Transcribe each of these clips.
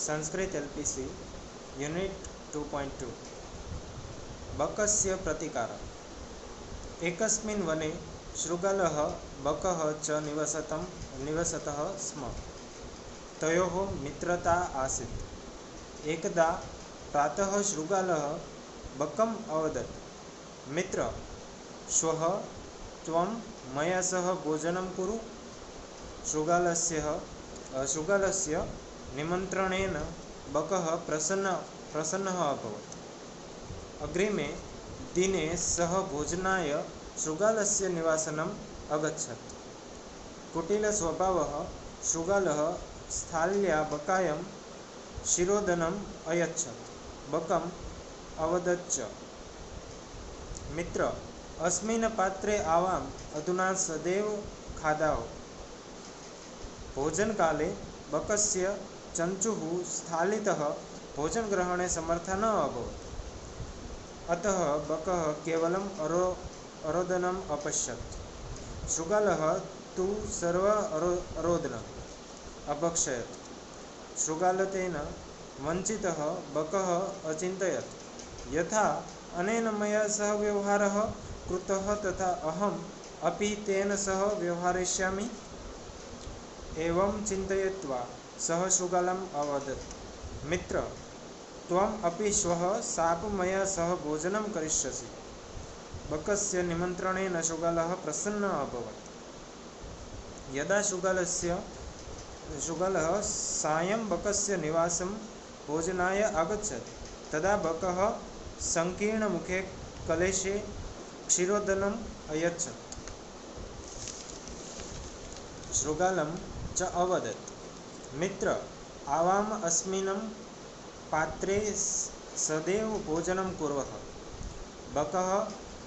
Sanskrit LPC unit 2.2 बकस्य प्रतिकारः। एकस्मिन् वने शृगालः बकः च निवसतः स्म। तयोः मित्रता आसीत्। एकदा प्रातः शृगालः बकम् अवदत्, मित्र, श्वः त्वं मया सह भोजनं कुरु। शृगालस्य निमन्त्रणेन बकः प्रसन्नः अभवत्। अग्रिमे दिने सः भोजनाय शृगालस्य निवासनम् अगच्छत्। कुटिलस्वभावः शृगालः स्थाल्या बकाय शिरोदनम् अयच्छत्। बकम् अवदत्, मित्र, अस्मिन् पात्रे आवाम् अधुना सदैव खादाव। भोजनकाले बकस्य चञ्चुः स्थालितः भोजनग्रहणे समर्थः न अभवत्। अतः बकः केवलम् अरोदनम् अपश्यत्। शृगालः तु सर्वं अभक्षयत्। शृगालतेन वञ्चितः बकः अचिन्तयत्, यथा अनेन मया सह व्यवहारः कृतः तथा अहम् अपि तेन सह व्यवहरिष्यामि। एवं चिन्तयित्वा सः शृगालम् अवदत्, मित्र, त्वम् अपि श्वः सापि मया सह भोजनं करिष्यसि। बकस्य निमन्त्रणेन शृगालः प्रसन्नः अभवत्। यदा शृगालः सायं बकस्य निवासं भोजनाय अगच्छत्, तदा बकः सङ्कीर्णमुखे कलशे क्षीरोदनम् अयच्छत्। शृगालं च अवदत्, मित्र, आवाम् अस्मिन् पात्रे सदैव भोजनं कुर्वः। बकः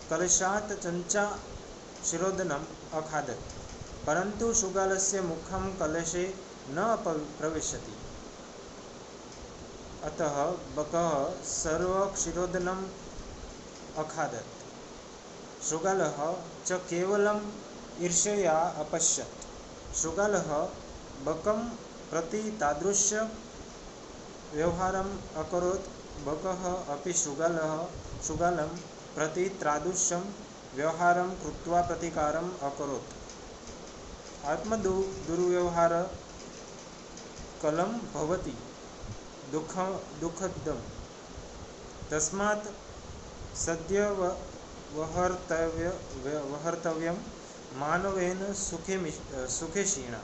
कलशात् चञ्चा क्षीरोदनम् अखादत्, परन्तु शृगालस्य मुखं कलशे न प्रविशति। अतः बकः सर्वक्षीरोदनम् अखादत्। शृगालः च केवलम् ईर्ष्यया अपश्यत्। शृगालः बकं प्रति तादृशं व्यवहारम् अकरोत्। बकः अपि शृगालं प्रति तादृशं व्यवहारं कृत्वा प्रतिकारम् अकरोत्। आत्मदुर्व्यवहार कलं भवति दुःखदं। तस्मात् सद्यः व्यवहर्तव्यं मानवेन सुखेक्षिणा।